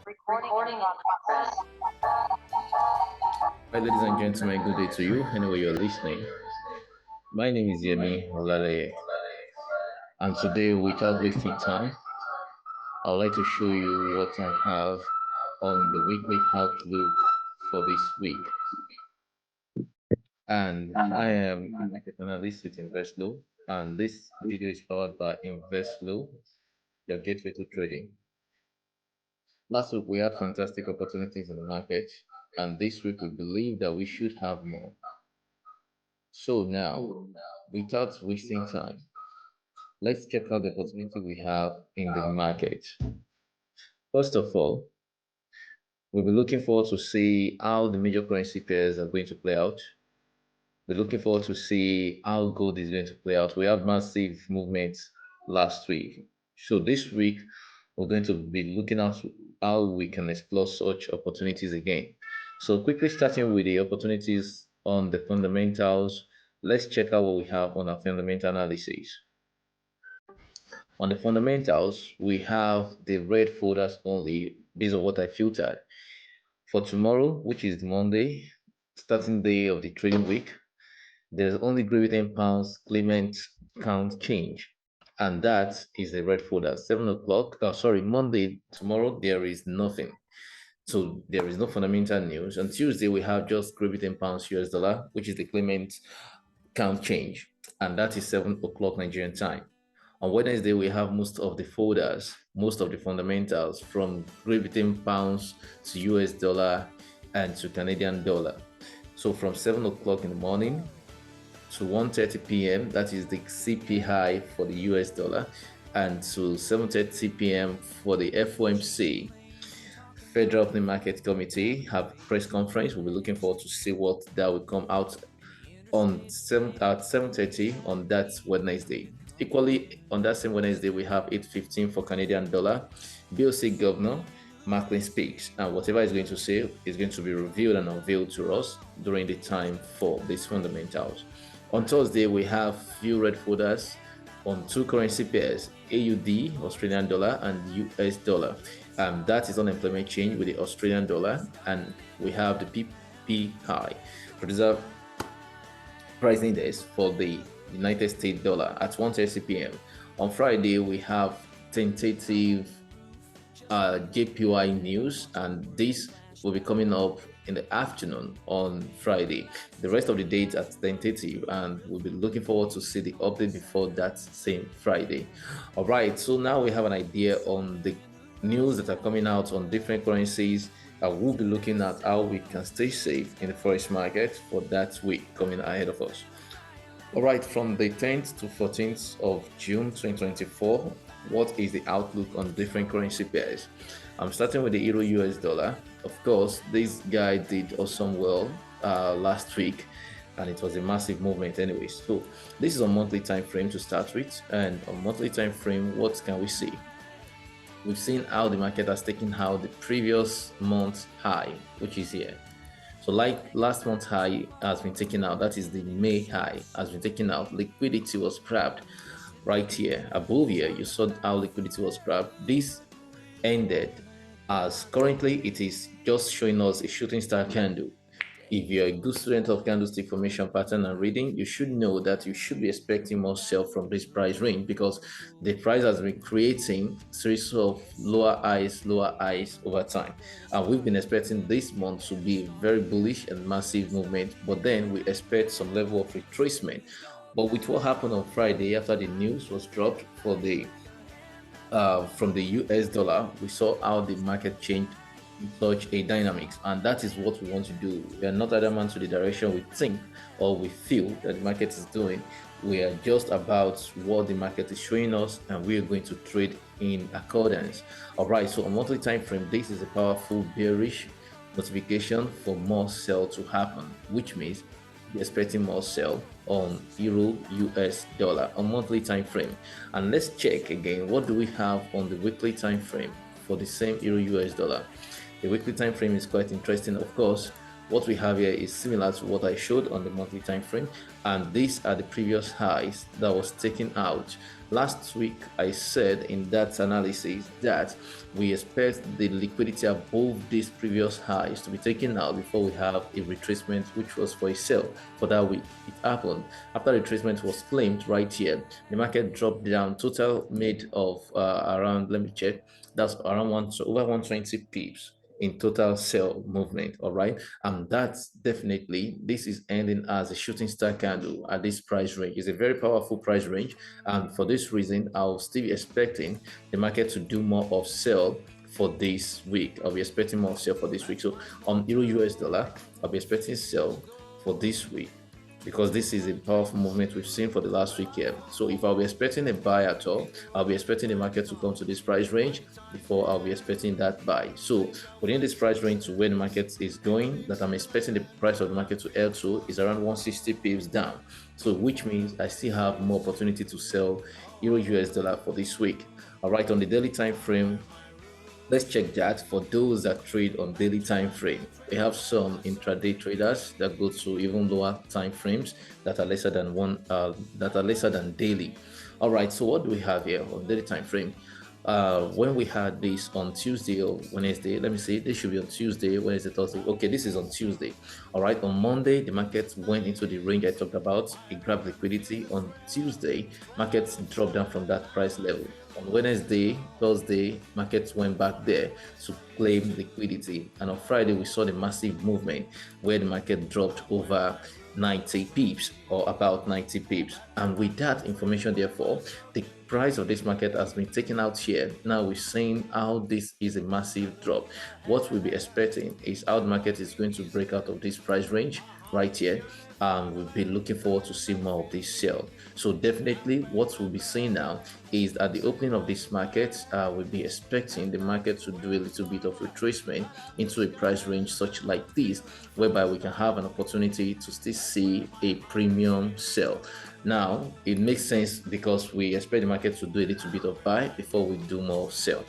Recording on progress. Hi, ladies and gentlemen, good day to you. Anyway, you're listening. My name is Yemi Olale, and today, without wasting time, I'd like to show you what I have on the weekly outlook for this week. And I am a market analyst with InvestLow, and this video is powered by InvestLow, your gateway to trading. Last week, we had fantastic opportunities in the market, and this week, we believe that we should have more. So now, without wasting time, let's check out the opportunity we have in the market. First of all, we'll be looking forward to see how the major currency pairs are going to play out. We're looking forward to see how gold is going to play out. We have massive movements last week. So this week, we're going to be looking at how we can explore such opportunities again. So quickly starting with the opportunities on the fundamentals, let's check out what we have on our fundamental analysis. On the fundamentals, we have the red folders only based on what I filtered. For tomorrow, which is Monday, starting day of the trading week, there's only greater than pounds claimant count change. And that is the red folder. 7 o'clock. Oh, sorry, Monday, tomorrow, there is nothing. So there is no fundamental news. On Tuesday, we have just greater than pounds US dollar, which is the claimant count change. And that is 7 o'clock Nigerian time. On Wednesday, we have most of the folders, most of the fundamentals from Great Britain pounds to US dollar and to Canadian dollar. So from 7 o'clock in the morning to 1:30 p.m., that is the CPI for the US dollar, and to 7:30 p.m. for the FOMC. Federal Opening Market Committee have press conference. We'll be looking forward to see what that will come out on 7:30 on that Wednesday. Equally, on that same Wednesday, we have 8:15 for Canadian dollar. BOC Governor Macklin speaks, and whatever he's going to say is going to be revealed and unveiled to us during the time for these fundamentals. On Thursday, we have few red folders on two currency pairs, AUD, Australian dollar, and US dollar. That is unemployment change with the Australian dollar, and we have the PPI, Producer Price Index for the United States dollar at 1:30 p.m. On Friday, we have tentative JPY news, and this will be coming up in the afternoon on Friday. The rest of the dates are tentative, and we'll be looking forward to see the update before that same Friday. All right, so now we have an idea on the news that are coming out on different currencies. We'll be looking at how we can stay safe in the forex market for that week coming ahead of us. All right, from the 10th to 14th of June 2024, what is the outlook on different currency pairs? I'm starting with the Euro US dollar. Of course, this guy did awesome well last week, and it was a massive movement anyway. So this is a monthly time frame to start with, and on monthly time frame, what can we see? We've seen how the market has taken out the previous month's high, which is here. So like last month's high has been taken out, that is the May high has been taken out. Liquidity was grabbed right here. Above here, you saw how liquidity was grabbed. This ended as currently it is just showing us a shooting star candle. If you're a good student of candlestick formation pattern and reading, you should know that you should be expecting more sell from this price range, because the price has been creating series of lower highs over time. And we've been expecting this month to be very bullish and massive movement, but then we expect some level of retracement. But with what happened on Friday after the news was dropped for the from the US dollar, we saw how the market changed in such a dynamics, and that is what we want to do. We are not adamant to the direction we think or we feel that the market is doing. We are just about what the market is showing us, and we are going to trade in accordance. All right, so on monthly time frame, this is a powerful bearish notification for more sell to happen, which means we're expecting more sell on Euro US dollar on monthly time frame. And let's check again, what do we have on the weekly time frame for the same Euro US dollar? The weekly time frame is quite interesting. Of course, What we have here is similar to what I showed on the monthly time frame, and these are the previous highs that was taken out. Last week I said in that analysis that we expect the liquidity above these previous highs to be taken out before we have a retracement, which was for a sell for that week. It happened after retracement was claimed right here. The market dropped down, total made of around, let me check, that's around over 120 pips in total sell movement. All right, and that's definitely, this is ending as a shooting star candle at this price range. It's a very powerful price range, and for this reason I'll still be expecting the market to do more of sell for this week. I'll be expecting more sell for this week. So on Euro US dollar, I'll be expecting sell for this week, because this is a powerful movement we've seen for the last week here. So if I'll be expecting a buy at all, I'll be expecting the market to come to this price range before I'll be expecting that buy. So within this price range to where the market is going, that I'm expecting the price of the market to head to is around 160 pips down. So which means I still have more opportunity to sell Euro US dollar for this week. All right, on the daily time frame, let's check that. For those that trade on daily time frame, we have some intraday traders that go to even lower time frames that are lesser than daily. All right, so what do we have here on daily time frame? When we had this on Tuesday or Wednesday, let me see, this should be on Tuesday, Wednesday, Thursday. Okay, this is on Tuesday. All right, on Monday the market went into the range I talked about. It grabbed liquidity. On Tuesday, markets dropped down from that price level. On Wednesday, Thursday, markets went back there to claim liquidity, and on Friday we saw the massive movement where the market dropped over 90 pips, or about 90 pips. And with that information, therefore, the price of this market has been taken out here. Now we're seeing how this is a massive drop. What we'll be expecting is how the market is going to break out of this price range right here, and we'll be looking forward to see more of this sell. So definitely what we'll be seeing now is at the opening of this market, we'll be expecting the market to do a little bit of retracement into a price range such like this, whereby we can have an opportunity to still see a premium sell. Now it makes sense because we expect the market to do a little bit of buy before we do more sell.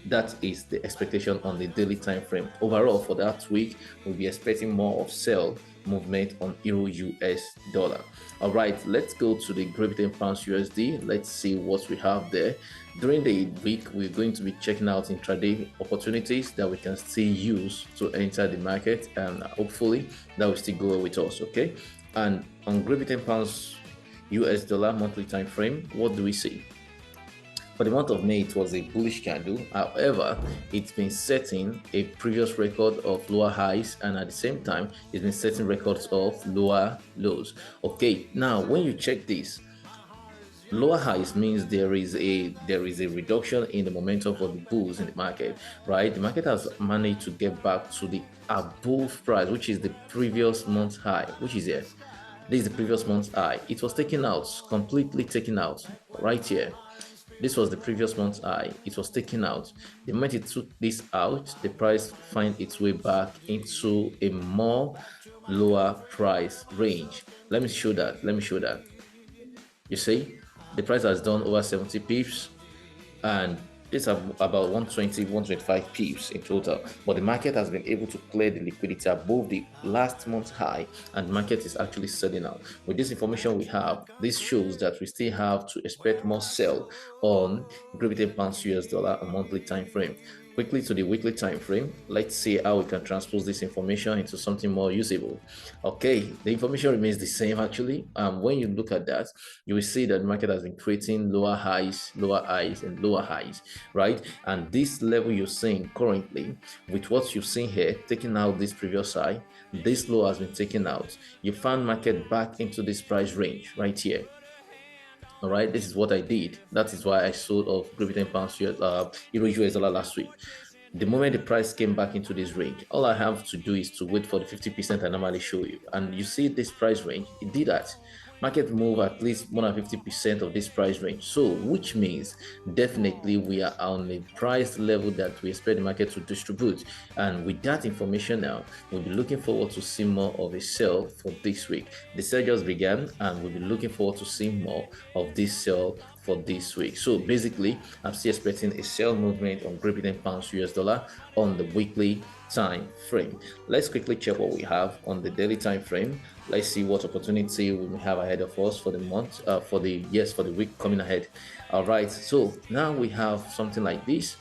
That is the expectation on the daily time frame. Overall for that week, we'll be expecting more of sell movement on Euro US dollar. All right, let's go to the Great Britain pounds USD. Let's see what we have there. During the week, we're going to be checking out intraday opportunities that we can still use to enter the market, and hopefully that will still go with us. Okay, and on Great Britain pounds US dollar monthly time frame, what do we see? For the month of May, it was a bullish candle. However, it's been setting a previous record of lower highs, and at the same time, it's been setting records of lower lows. Okay, now when you check this, lower highs means there is a reduction in the momentum for the bulls in the market, right? The market has managed to get back to the above price, which is the previous month's high, which is here. This is the previous month's high. It was taken out, completely taken out right here. This was the previous month's high. It was taken out. The moment it took this out, the price find its way back into a more lower price range. Let me show that. You see, the price has done over 70 pips, and it's about 120, 125 pips in total. But the market has been able to clear the liquidity above the last month's high, and the market is actually selling out. With this information we have, this shows that we still have to expect more sell on Great Britain pounds US dollar on monthly time frame. Quickly to the weekly time frame, let's see how we can transpose this information into something more usable. Okay, the information remains the same actually. When you look at that, you will see that the market has been creating lower highs, and lower highs, right? And this level you're seeing currently, with what you've seen here, taking out this previous high, this low has been taken out. You found market back into this price range right here. All right, this is what I did. That is why I sold off Great Britain pounds Euro US dollar last week. The moment the price came back into this range, all I have to do is to wait for the 50% I normally show you. And you see this price range, it did that. Market move at least more than 50% of this price range. So which means definitely we are on a price level that we expect the market to distribute. And with that information now, we'll be looking forward to see more of a sell for this week. The sell just began, and we'll be looking forward to seeing more of this sell for this week. So basically, I'm still expecting a sell movement on Great Britain pounds US dollar on the weekly time frame. Let's quickly check what we have on the daily time frame. Let's see what opportunity we may have ahead of us for the month, for the week coming ahead. All right, so now we have something like this.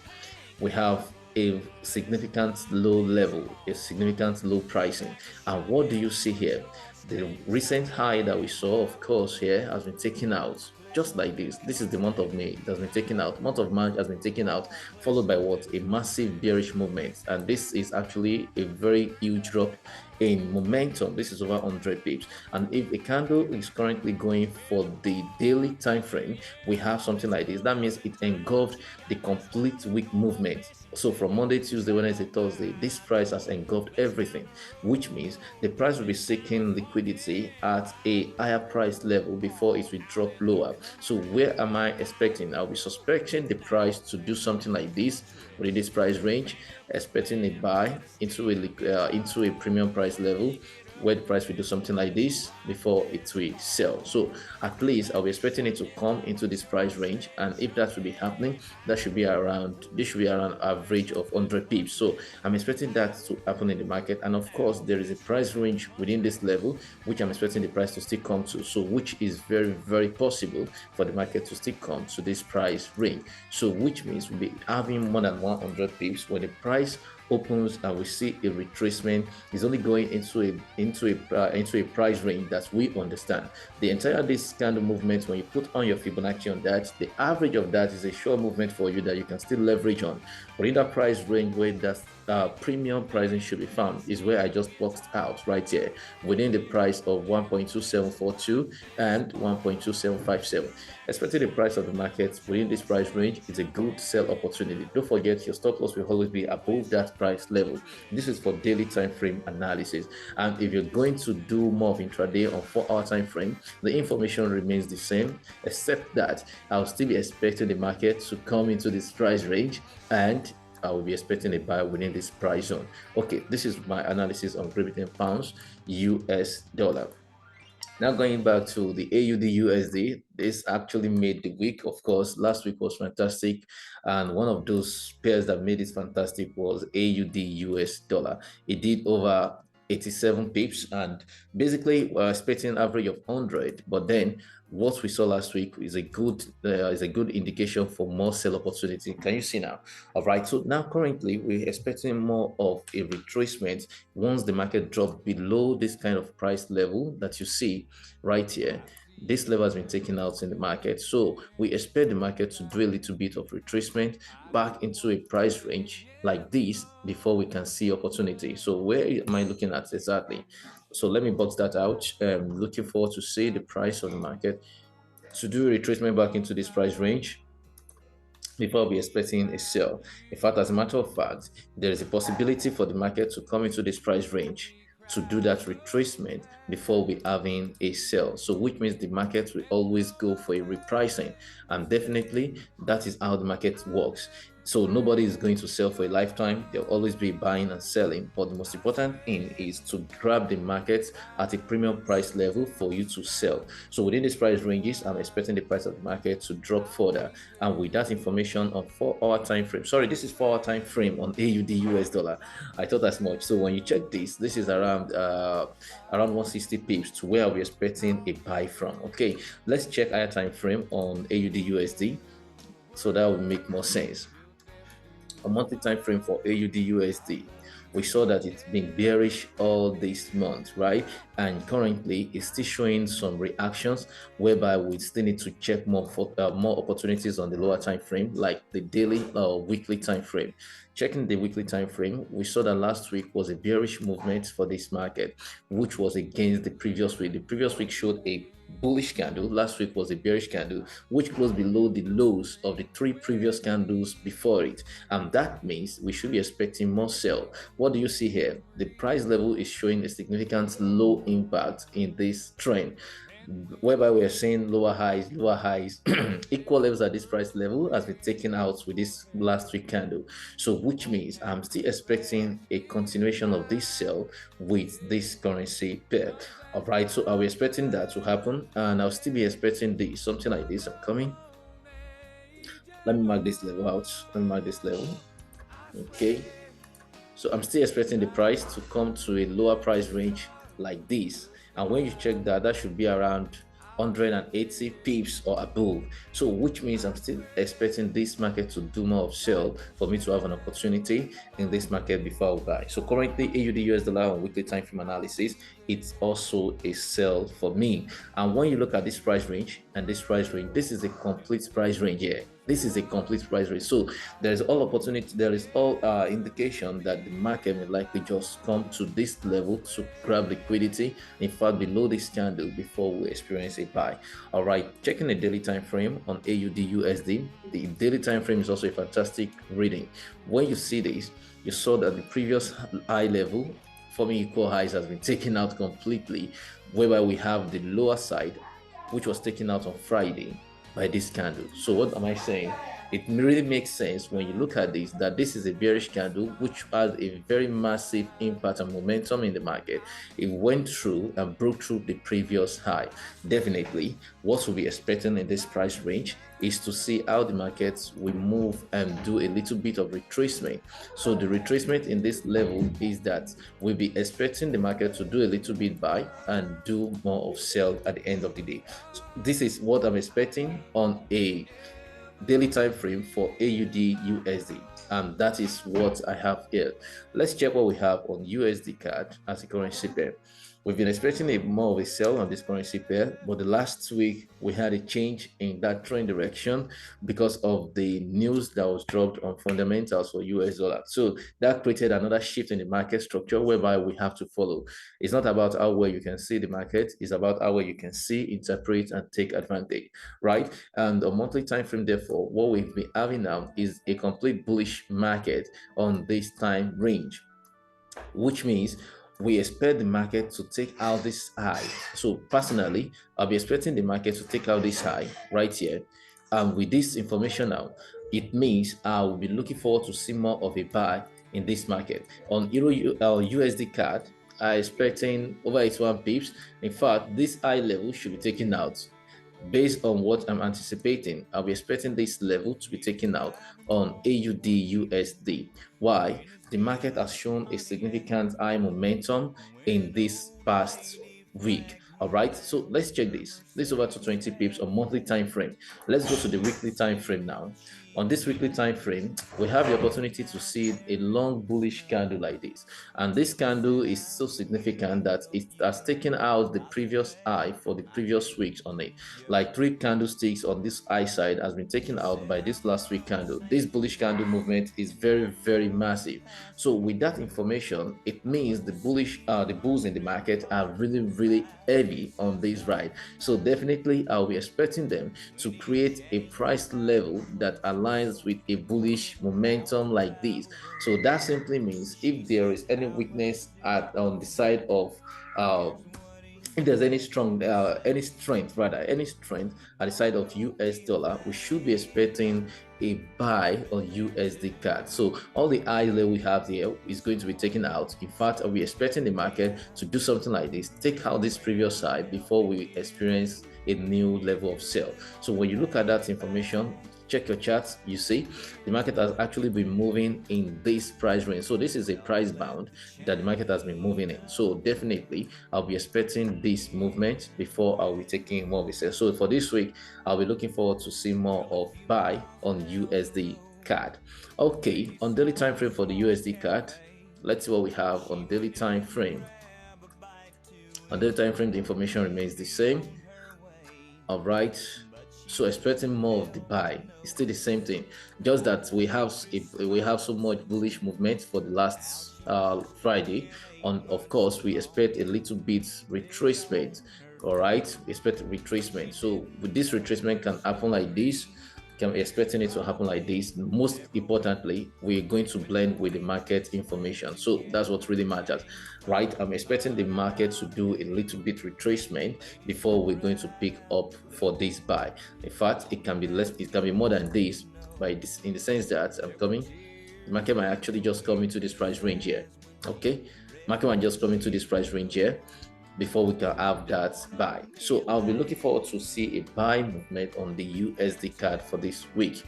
We have a significant low level, a significant low pricing. And what do you see here? The recent high that we saw, of course, here has been taken out just like this. This is the month of May. It has been taken out. Month of March has been taken out, followed by what? A massive bearish movement. And this is actually a very huge drop in momentum. This is over 100 pips. And if a candle is currently going for the daily time frame, we have something like this. That means it engulfed the complete week movement. So from Monday, Tuesday, Wednesday, Thursday, this price has engulfed everything, which means the price will be seeking liquidity at a higher price level before it will drop lower. So where am I expecting? I'll be suspecting the price to do something like this within this price range, expecting a buy into a premium price level, where the price will do something like this before it will sell. So at least I'll be expecting it to come into this price range, and if that will be happening, this should be around average of 100 pips. So I'm expecting that to happen in the market, and of course there is a price range within this level which I'm expecting the price to still come to, so which is very, very possible for the market to still come to this price range. So which means we'll be having more than 100 pips when the price opens and we see a retracement is only going into a price range that we understand. The entire this candle movement, when you put on your Fibonacci on that, the average of that is a sure movement for you that you can still leverage on. But in that price range where that premium pricing should be found is where I just boxed out right here within the price of 1.2742 and 1.2757. Expecting the price of the market within this price range is a good sell opportunity. Don't forget, your stop loss will always be above that price level. This is for daily time frame analysis, and if you're going to do more of intraday on 4-hour time frame, the information remains the same, except that I'll still be expecting the market to come into this price range, and I will be expecting a buy within this price zone. Okay, this is my analysis on Great Britain pounds US dollar. Now going back to the AUDUSD, this actually made the week. Of course, last week was fantastic, and one of those pairs that made it fantastic was AUD/US dollar. It did over 87 pips, and basically we're expecting an average of 100, but then what we saw last week is a good indication for more sell opportunity. Can you see now? All right, so now currently we're expecting more of a retracement once the market drops below this kind of price level that you see right here. This level has been taken out in the market, so we expect the market to do a little bit of retracement back into a price range like this before we can see opportunity. So where am I looking at exactly? So let me box that out. Looking forward to see the price of the market to do a retracement back into this price range before we expecting a sell. In fact, as a matter of fact, there is a possibility for the market to come into this price range to do that retracement before we having a sell. So which means the market will always go for a repricing, and definitely that is how the market works. So nobody is going to sell for a lifetime. There'll always be buying and selling, but the most important thing is to grab the market at a premium price level for you to sell. So within these price ranges, I'm expecting the price of the market to drop further, and with that information on 4-hour time frame, sorry, this is 4-hour time frame on AUD/US dollar. I thought as much. So when you check this is around 160 pips to where we're expecting a buy from. Okay, let's check higher time frame on AUD/USD, so that will make more sense. A monthly time frame for AUD/USD, we saw that it's been bearish all this month, right? And currently it's still showing some reactions whereby we still need to check more opportunities on the lower time frame, like the daily or weekly time frame. Checking the weekly time frame, we saw that last week was a bearish movement for this market, which was against the previous week. The previous week showed a bullish candle. Last week was a bearish candle, which closed below the lows of the 3 previous candles before it, and that means we should be expecting more sell. What do you see here? The price level is showing a significant low impact in this trend, whereby we are seeing lower highs equal levels at this price level has been taken out with this last week candle. So which means I'm still expecting a continuation of this sell with this currency pair. All right, so I'll be expecting that to happen, and I'll still be expecting this, something like this. I'm coming. Let me mark this level out. Let me mark this level. Okay. So I'm still expecting the price to come to a lower price range like this. And when you check that, that should be around 180 pips or above. So which means I'm still expecting this market to do more of sell for me to have an opportunity in this market before I buy. So currently AUD US dollar on weekly time frame analysis, it's also a sell for me. And when you look at this price range and this price range, this is a complete price range here. This is a complete price range. So there is all opportunity, there is all indication that the market may likely just come to this level to grab liquidity, in fact below this candle before we experience a buy. All right, checking the daily time frame on AUDUSD. The daily time frame is also a fantastic reading. When you see this, you saw that the previous high level forming equal highs has been taken out completely, whereby we have the lower side which was taken out on Friday by this candle. So what am I saying? It really makes sense when you look at this that this is a bearish candle which has a very massive impact and momentum in the market. It went through and broke through the previous high. Definitely what we'll be expecting in this price range is to see how the markets will move and do a little bit of retracement. So the retracement in this level is that we'll be expecting the market to do a little bit buy and do more of sell at the end of the day. So this is what I'm expecting on a daily time frame for AUD USD, and that is what I have here. Let's check what we have on USDCAD as a currency pair. We've been expecting a more of a sell on this currency pair, but the last week we had a change in that trend direction because of the news that was dropped on fundamentals for US dollar. So that created another shift in the market structure whereby we have to follow. It's not about how well you can see the market, it's about how well you can see, interpret, and take advantage, right? And on monthly time frame, therefore, what we've been having now is a complete bullish market on this time range, which means we expect the market to take out this high. So personally, I'll be expecting the market to take out this high right here. And with this information now, it means I will be looking forward to see more of a buy in this market. On USD card, I'm expecting over 81 pips. In fact, this high level should be taken out. Based on what I'm anticipating, I'll be expecting this level to be taken out on AUDUSD. Why? The market has shown a significant high momentum in this past week. All right, so let's check this. This is over to 20 pips on monthly time frame. Let's go to the weekly time frame now. On this weekly time frame, we have the opportunity to see a long bullish candle like this, and this candle is so significant that it has taken out the previous high for the previous weeks on it. Like 3 candlesticks on this high side has been taken out by this last week candle. This bullish candle movement is very, very massive. So with that information, it means the bulls in the market are really, really heavy on this ride. So definitely I'll be expecting them to create a price level that aligns with a bullish momentum like this. So that simply means if there is any weakness on the side of if there's any strength at the side of US dollar, we should be expecting a buy on USD card. So all the highs that we have here is going to be taken out. In fact, I'll be expecting the market to do something like this, take out this previous high before we experience a new level of sell. So when you look at that information, check your charts, you see the market has actually been moving in this price range. So this is a price bound that the market has been moving in. So definitely I'll be expecting this movement before I'll be taking more of a sell. So for this week, I'll be looking forward to see more of buy on USD card. Okay, on daily time frame for the USD card, let's see what we have on daily time frame. On daily time frame, the information remains the same. All right, so expecting more of the buy. It's still the same thing, just that we have so much bullish movement for the last Friday. Of course, we expect a little bit retracement. All right, we expect retracement. So with this retracement can happen like this, can be expecting it to happen like this. Most importantly, we're going to blend with the market information. So that's what really matters, right? I'm expecting the market to do a little bit retracement before we're going to pick up for this buy. In fact, it can be less, it can be more than this, by this, in the sense that the market might actually just come into this price range here. Okay, market might just come into this price range here before we can have that buy. So I'll be looking forward to see a buy movement on the USD card for this week.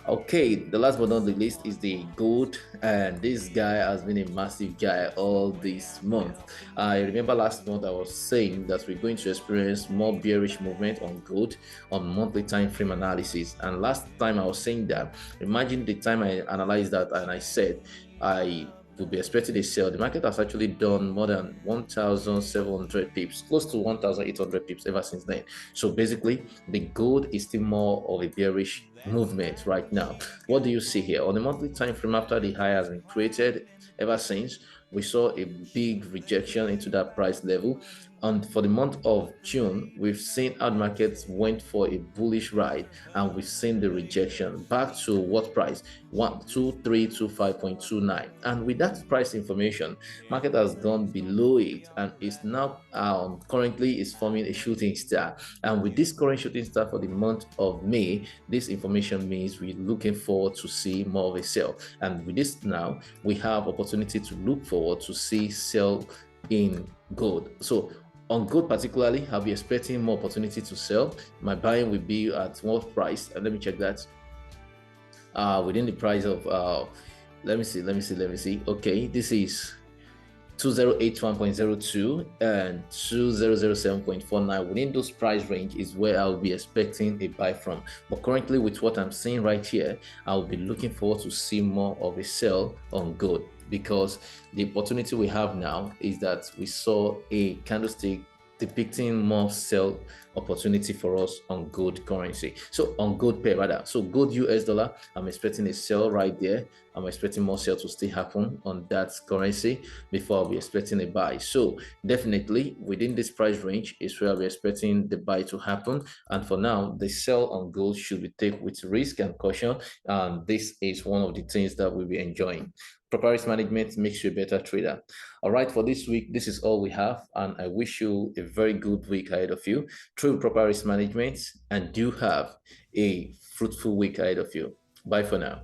Okay, the last but not the least is the gold, and this guy has been a massive guy all this month. I remember last month I was saying that we're going to experience more bearish movement on gold on monthly time frame analysis, and last time I was saying that, imagine the time I analyzed that and I said I would be expecting a sell. The market has actually done more than 1,700 pips, close to 1,800 pips ever since then. So basically, the gold is still more of a bearish movement right now. What do you see here? On the monthly time frame, after the high has been created, ever since we saw a big rejection into that price level. And for the month of June, we've seen how markets went for a bullish ride, and we've seen the rejection back to what price? 12325.29. And with that price information, market has gone below it and is now currently is forming a shooting star. And with this current shooting star for the month of May, this information means we're looking forward to see more of a sell. And with this now, we have opportunity to look forward to see sell in gold. So on gold particularly, I'll be expecting more opportunity to sell. My buying will be at what price? And let me check that. Within the price of let me see. Okay, this is 2081.02 and 2007.49. Within those price range is where I'll be expecting a buy from. But currently, with what I'm seeing right here, I'll be looking forward to see more of a sell on gold, because the opportunity we have now is that we saw a candlestick depicting more sell opportunity for us on gold currency. So on gold pair rather. So gold US dollar, I'm expecting a sell right there. I'm expecting more sell to still happen on that currency before I'll be expecting a buy. So definitely within this price range is where I'll be expecting the buy to happen. And for now, the sell on gold should be taken with risk and caution. And this is one of the things that we'll be enjoying. Proper risk management makes you a better trader. All right, for this week, this is all we have, and I wish you a very good week ahead of you through proper risk management, and do have a fruitful week ahead of you. Bye for now.